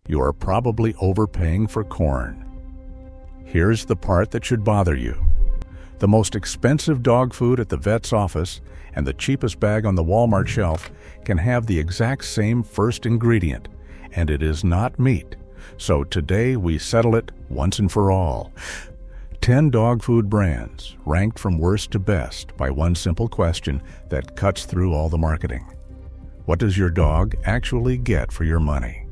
You are probably overpaying for corn. Here's the part that should bother you. The most expensive dog food at the vet's office and the cheapest bag on the Walmart shelf can have the exact same first ingredient, and it is not meat. So today we settle it once and for all. 10 dog food brands, ranked from worst to best by one simple question that cuts through all the marketing. What does your dog actually get for your money?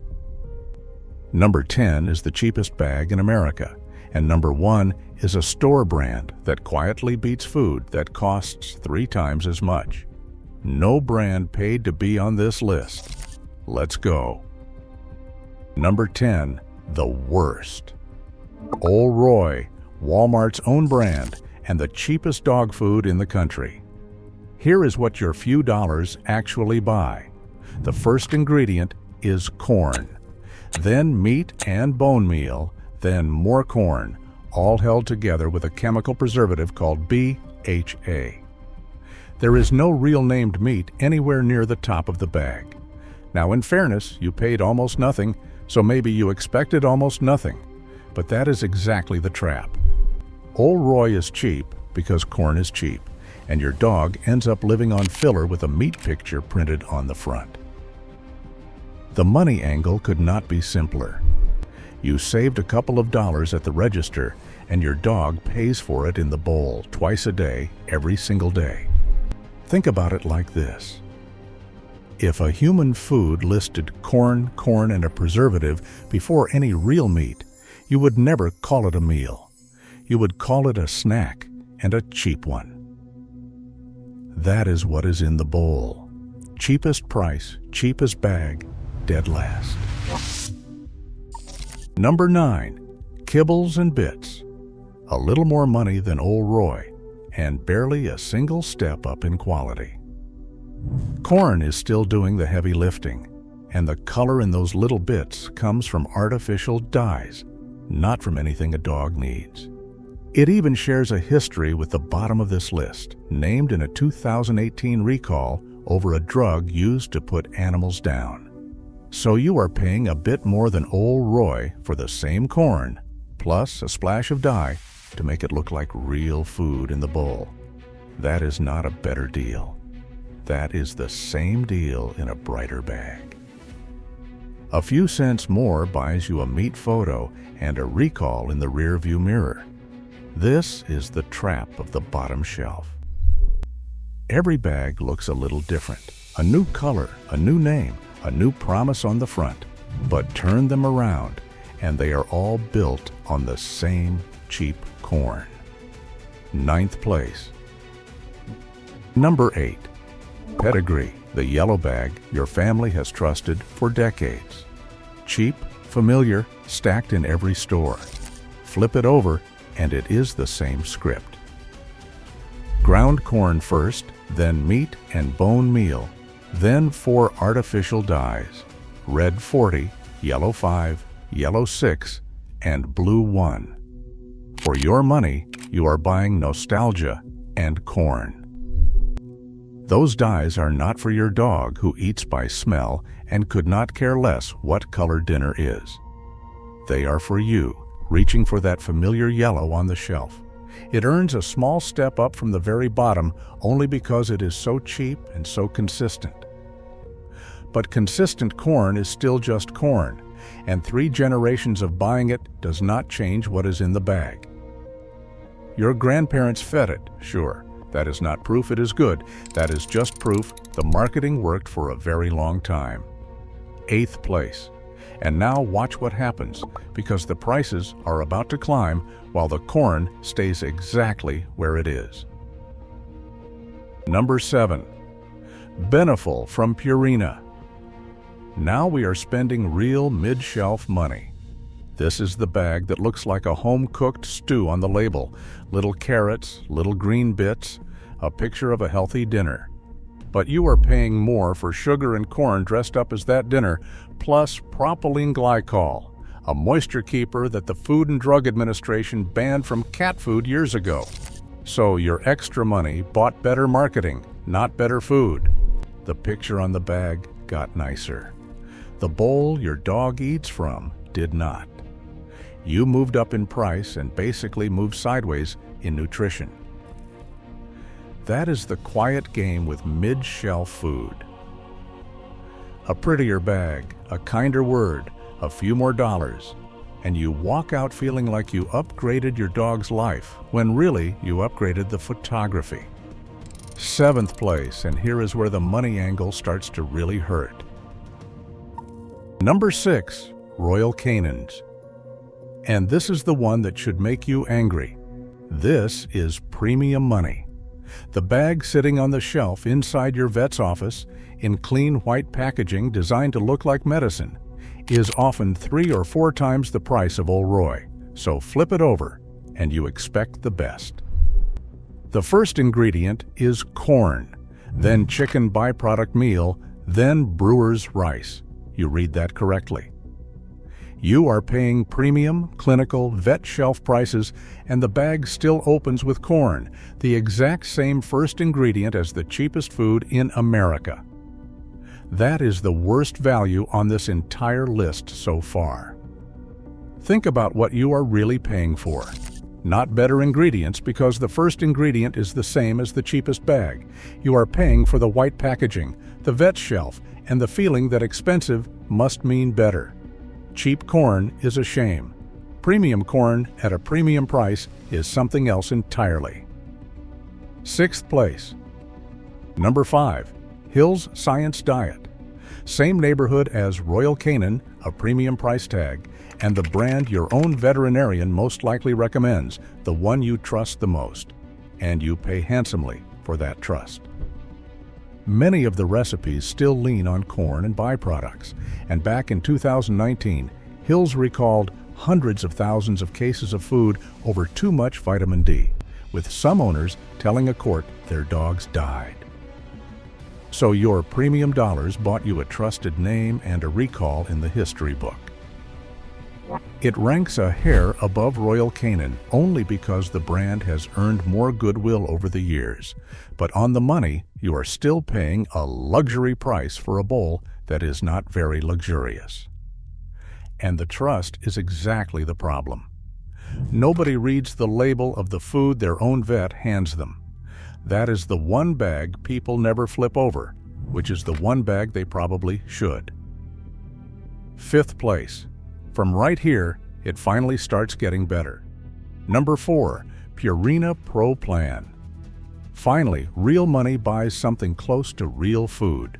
Number 10 is the cheapest bag in America, and number 1 is a store brand that quietly beats food that costs 3 times as much. No brand paid to be on this list. Let's go. Number 10, the worst. Old Roy, Walmart's own brand and the cheapest dog food in the country. Here is what your few dollars actually buy. The first ingredient is corn, then meat and bone meal, then more corn, all held together with a chemical preservative called BHA. There is no real named meat anywhere near the top of the bag. Now, in fairness, you paid almost nothing, so maybe you expected almost nothing. But that is exactly the trap. Old Roy is cheap because corn is cheap, and your dog ends up living on filler with a meat picture printed on the front. The money angle could not be simpler. You saved a couple of dollars at the register, and your dog pays for it in the bowl twice a day, every single day. Think about it like this. If a human food listed corn, and a preservative before any real meat, you would never call it a meal. You would call it a snack, and a cheap one. That is what is in the bowl. Cheapest price, cheapest bag, dead last. Number 9, kibbles and bits. A little more money than Old Roy, and barely a single step up in quality. Corn is still doing the heavy lifting, and the color in those little bits comes from artificial dyes, not from anything a dog needs. It even shares a history with the bottom of this list, named in a 2018 recall over a drug used to put animals down. So you are paying a bit more than Old Roy for the same corn, plus a splash of dye to make it look like real food in the bowl. That is not a better deal. That is the same deal in a brighter bag. A few cents more buys you a meat photo and a recall in the rear-view mirror. This is the trap of the bottom shelf. Every bag looks a little different. A new color, a new name, a new promise on the front. But turn them around, and they are all built on the same cheap corn. 9th place. Number 8. Pedigree, the yellow bag your family has trusted for decades. Cheap, familiar, stacked in every store. Flip it over, and it is the same script. Ground corn first, then meat and bone meal, then 4 artificial dyes: red 40, yellow 5, yellow 6, and blue 1. For your money, you are buying nostalgia and corn. Those dyes are not for your dog who eats by smell and could not care less what color dinner is. They are for you, reaching for that familiar yellow on the shelf. It earns a small step up from the very bottom only because it is so cheap and so consistent. But consistent corn is still just corn, and 3 generations of buying it does not change what is in the bag. Your grandparents fed it, sure. That is not proof it is good. That is just proof the marketing worked for a very long time. 8th place. And now watch what happens, because the prices are about to climb while the corn stays exactly where it is. Number 7. Beneful from Purina. Now we are spending real mid-shelf money. This is the bag that looks like a home-cooked stew on the label. Little carrots, little green bits, a picture of a healthy dinner. But you are paying more for sugar and corn dressed up as that dinner, plus propylene glycol, a moisture keeper that the Food and Drug Administration banned from cat food years ago. So your extra money bought better marketing, not better food. The picture on the bag got nicer. The bowl your dog eats from did not. You moved up in price and basically moved sideways in nutrition. That is the quiet game with mid-shelf food. A prettier bag, a kinder word, a few more dollars, and you walk out feeling like you upgraded your dog's life, when really you upgraded the photography. 7th place, and here is where the money angle starts to really hurt. Number 6, Royal Canins. And this is the one that should make you angry. This is premium money. The bag sitting on the shelf inside your vet's office in clean white packaging designed to look like medicine is often 3 or 4 times the price of Old Roy. So flip it over and you expect the best. The first ingredient is corn, then chicken byproduct meal, then brewer's rice. You read that correctly. You are paying premium, clinical, vet shelf prices, and the bag still opens with corn, the exact same first ingredient as the cheapest food in America. That is the worst value on this entire list so far. Think about what you are really paying for. Not better ingredients, because the first ingredient is the same as the cheapest bag. You are paying for the white packaging, the vet shelf, and the feeling that expensive must mean better. Cheap corn is a shame. Premium corn at a premium price is something else entirely. 6th place. Number 5, Hill's Science Diet. Same neighborhood as Royal Canin, a premium price tag, and the brand your own veterinarian most likely recommends, the one you trust the most, and you pay handsomely for that trust. Many of the recipes still lean on corn and byproducts, and back in 2019, Hill's recalled hundreds of thousands of cases of food over too much vitamin D, with some owners telling a court their dogs died. So your premium dollars bought you a trusted name and a recall in the history book. It ranks a hair above Royal Canin only because the brand has earned more goodwill over the years. But on the money, you are still paying a luxury price for a bowl that is not very luxurious. And the trust is exactly the problem. Nobody reads the label of the food their own vet hands them. That is the one bag people never flip over, which is the one bag they probably should. 5th place. From right here, it finally starts getting better. Number 4, Purina Pro Plan. Finally, real money buys something close to real food.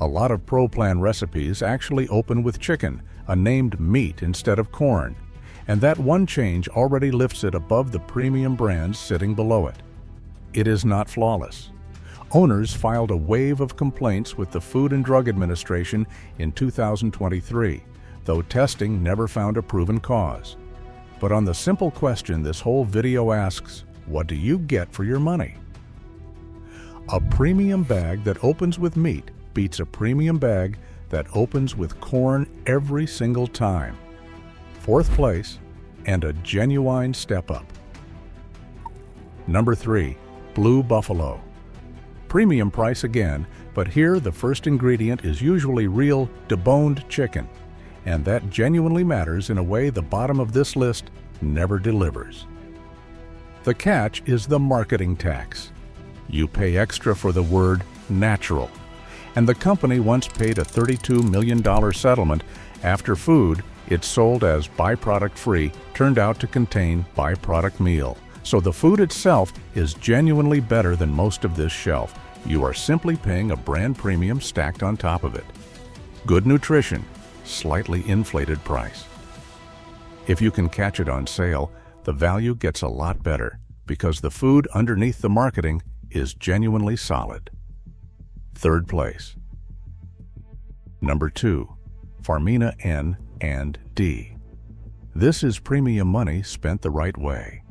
A lot of Pro Plan recipes actually open with chicken, a named meat instead of corn, and that one change already lifts it above the premium brands sitting below it. It is not flawless. Owners filed a wave of complaints with the Food and Drug Administration in 2023. Though testing never found a proven cause. But on the simple question this whole video asks, what do you get for your money? A premium bag that opens with meat beats a premium bag that opens with corn every single time. 4th place, and a genuine step up. Number 3, Blue Buffalo. Premium price again, but here the first ingredient is usually real deboned chicken. And that genuinely matters in a way the bottom of this list never delivers. The catch is the marketing tax. You pay extra for the word natural. And the company once paid a $32 million settlement after food it sold as byproduct free turned out to contain byproduct meal. So the food itself is genuinely better than most of this shelf. You are simply paying a brand premium stacked on top of it. Good nutrition, slightly inflated price. If you can catch it on sale, the value gets a lot better because the food underneath the marketing is genuinely solid. 3rd place. Number 2, Farmina N and D. This is premium money spent the right way.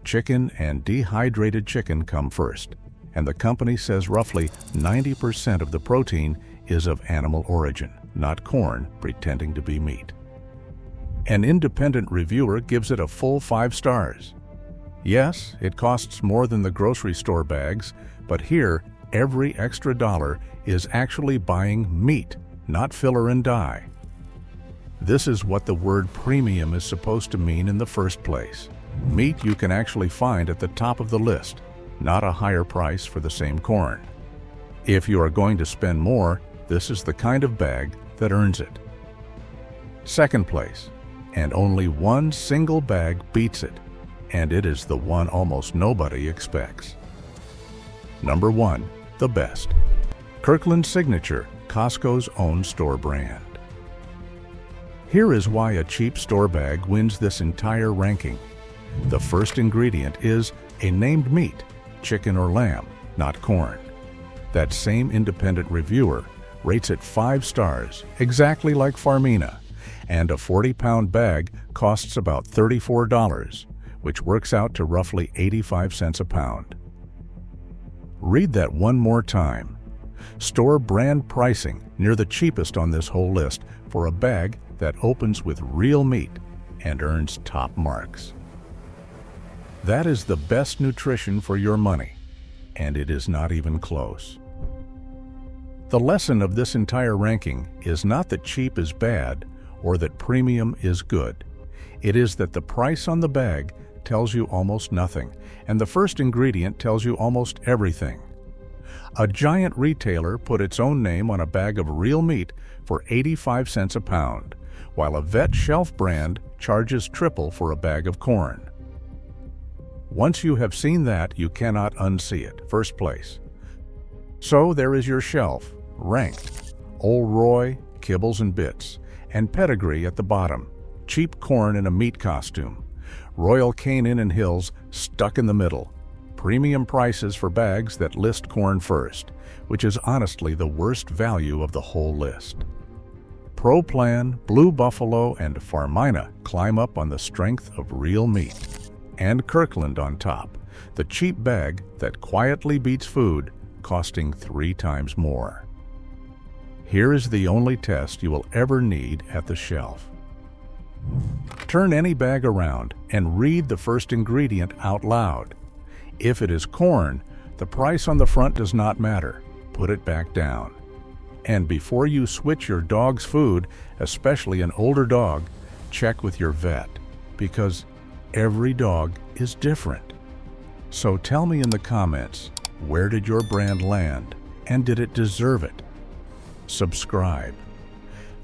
Chicken and dehydrated chicken come first, and the company says roughly 90% of the protein is of animal origin, not corn pretending to be meat. An independent reviewer gives it a full 5 stars. Yes, it costs more than the grocery store bags, but here every extra dollar is actually buying meat, not filler and dye. This is what the word premium is supposed to mean in the first place. Meat you can actually find at the top of the list, not a higher price for the same corn. If you are going to spend more, this is the kind of bag that earns it. Second place, and only one single bag beats it, and it is the one almost nobody expects. Number 1, the best. Kirkland Signature, Costco's own store brand. Here is why a cheap store bag wins this entire ranking. The first ingredient is a named meat, chicken or lamb, not corn. That same independent reviewer rates it 5 stars, exactly like Farmina, and a 40-pound bag costs about $34, which works out to roughly 85 cents a pound. Read that one more time. Store brand pricing near the cheapest on this whole list for a bag that opens with real meat and earns top marks. That is the best nutrition for your money, and it is not even close. The lesson of this entire ranking is not that cheap is bad or that premium is good. It is that the price on the bag tells you almost nothing, and the first ingredient tells you almost everything. A giant retailer put its own name on a bag of real meat for 85 cents a pound, while a vet shelf brand charges triple for a bag of corn. Once you have seen that, you cannot unsee it. First place. So there is your shelf, ranked. Old Roy, Kibbles and Bits, and Pedigree at the bottom. Cheap corn in a meat costume. Royal Canin and Hills stuck in the middle. Premium prices for bags that list corn first, which is honestly the worst value of the whole list. Pro Plan, Blue Buffalo, and Farmina climb up on the strength of real meat. And Kirkland on top, the cheap bag that quietly beats food, costing 3 times more. Here is the only test you will ever need at the shelf. Turn any bag around and read the first ingredient out loud. If it is corn, the price on the front does not matter. Put it back down. And before you switch your dog's food, especially an older dog, check with your vet, because every dog is different. So tell me in the comments, where did your brand land, and did it deserve it? Subscribe.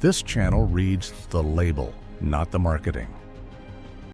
This channel reads the label, not the marketing.